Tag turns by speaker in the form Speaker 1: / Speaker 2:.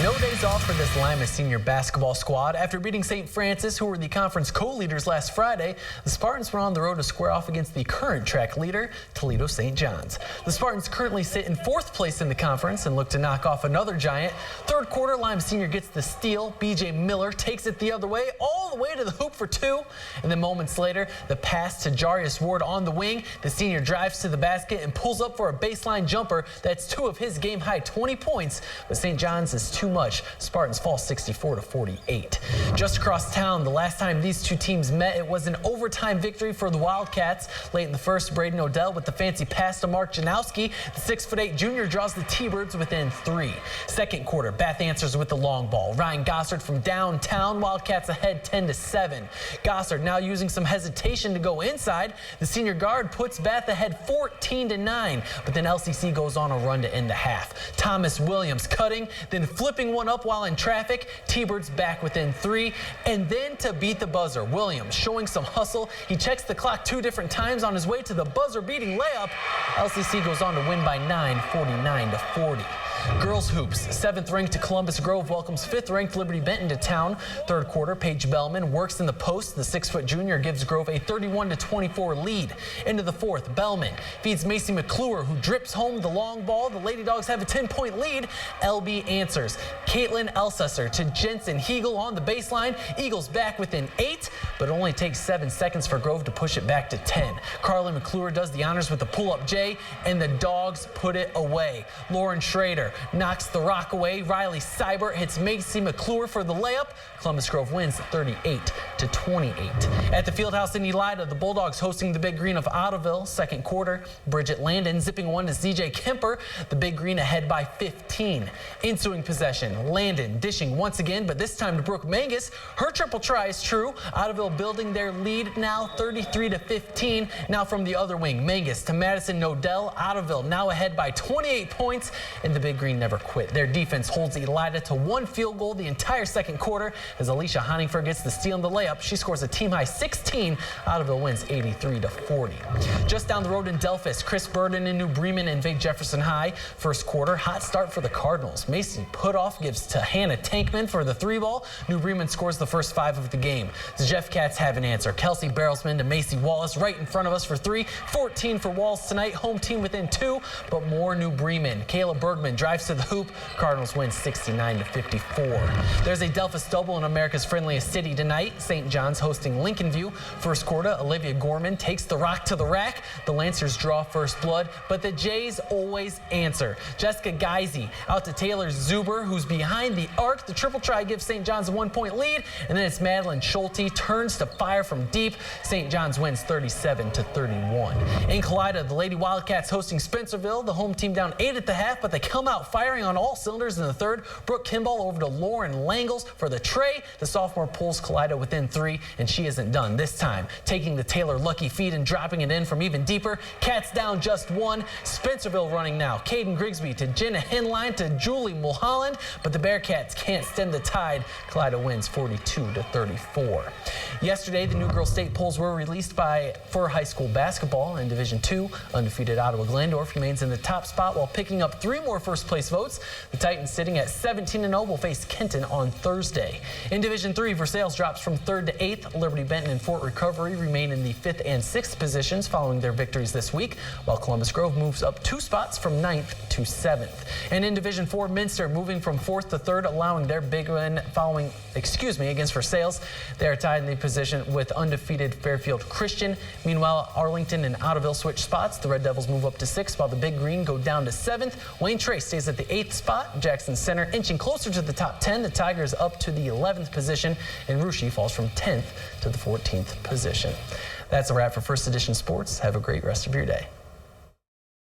Speaker 1: No days off for this Lima senior basketball squad. After beating St. Francis, who were the conference co-leaders last Friday, the Spartans were on the road to square off against the current track leader, Toledo St. John's. The Spartans currently sit in 4th place in the conference and look to knock off another giant. Third quarter, Lima senior gets the steal. BJ Miller takes it the other way, all the way to the hoop for 2. And then moments later, the pass to Jarius Ward on the wing. The senior drives to the basket and pulls up for a baseline jumper. That's 2 of his game-high 20 points. But St. John's is too much. Spartans fall 64-48. Just across town, the last time these two teams met, it was an overtime victory for the Wildcats. Late in the first, Braden Odell with the fancy pass to Mark Janowski. The 6'8" junior draws the T-Birds within 3. Second quarter, Bath answers with the long ball. Ryan Gossard from downtown. Wildcats ahead 10-7. Gossard now using some hesitation to go inside. The senior guard puts Bath ahead 14-9. But then LCC goes on a run to end the half. Thomas Williams cutting, then flipping one up while in traffic. T-Birds back within 3. And then to beat the buzzer, Williams showing some hustle. He checks the clock 2 different times on his way to the buzzer-beating layup. LCC goes on to win by 9, 49-40. Girls hoops, 7th-ranked Columbus Grove welcomes 5th-ranked Liberty-Benton to town. Third quarter, Paige Bellman works in the post. The 6-foot junior gives Grove a 31-24 lead. Into the 4th, Bellman feeds Macy McClure, who drips home the long ball. The Lady Dogs have a 10-point lead. LB answers. Caitlin Elsesser to Jensen Hegel on the baseline. Eagles back within 8, but it only takes 7 seconds for Grove to push it back to 10. Carly McClure does the honors with the pull-up J, and the Dogs put it away. Lauren Schrader knocks the rock away. Riley Seibert hits Macy McClure for the layup. Columbus Grove wins 38-28. At the Fieldhouse in Elida, the Bulldogs hosting the Big Green of Ottoville. Second quarter, Bridget Landon zipping one to CJ Kemper. The Big Green ahead by 15. Ensuing possession, Landon dishing once again, but this time to Brooke Mangus. Her triple try is true. Ottoville building their lead now 33-15. Now from the other wing, Mangus to Madison Nodell. Ottoville now ahead by 28 points, and the Big Green never quit. Their defense holds Elida to 1 field goal the entire second quarter. As Alicia Honingford gets the steal and the layup, she scores a team-high 16. Ottoville wins 83-40. Just down the road in Delphus, Chris Burden in New Bremen and Big Jefferson High. First quarter, hot start for the Cardinals. Macy Putoff gives to Hannah Tankman for the 3-ball. New Bremen scores the first 5 of the game. The Jeff Cats have an answer. Kelsey Barrelsman to Macy Wallace right in front of us for 3. 14 for Walls tonight. Home team within 2, but more New Bremen. Kayla Bergman drives to the hoop. Cardinals win 69-54. There's a Delphus double in America's friendliest city tonight. St. John's hosting Lincolnview. First quarter, Olivia Gorman takes the rock to the rack. The Lancers draw first blood, but the Jays always answer. Jessica Geisey out to Taylor Zuber, who's behind the arc. The triple try gives St. John's a 1-point lead, and then it's Madeline Schulte turns to fire from deep. St. John's wins 37-31. In Calida, the Lady Wildcats hosting Spencerville. The home team down 8 at the half, but they come out firing on all cylinders in the third. Brooke Kimball over to Lauren Langles for the tray. The sophomore pulls Calida within 3, and she isn't done this time. Taking the Taylor lucky feed and dropping it in from even deeper. Cats down just 1. Spencerville running now. Caden Grigsby to Jenna Henline to Julie Mulholland, but the Bearcats can't stem the tide. Calida wins 42-34. Yesterday, the new girls state polls were released for high school basketball. In Division II, undefeated Ottawa Glandorf remains in the top spot while picking up 3 more first-place votes. The Titans sitting at 17-0 will face Kenton on Thursday. In Division III, Versailles drops from 3rd to 8th. Liberty-Benton and Fort Recovery remain in the 5th and 6th positions following their victories this week, while Columbus Grove moves up 2 spots from 9th to 7th. And in Division IV, Minster moving from 4th to 3rd, allowing their big win against Versailles. They are tied in the position with undefeated Fairfield Christian. Meanwhile, Arlington and Ottoville switch spots. The Red Devils move up to 6th, while the Big Green go down to 7th. Wayne Trace stays at the 8th spot. Jackson Center inching closer to the top 10. The Tigers up to the 11th position, and Russia falls from 10th to the 14th position. That's a wrap for First Edition Sports. Have a great rest of your day.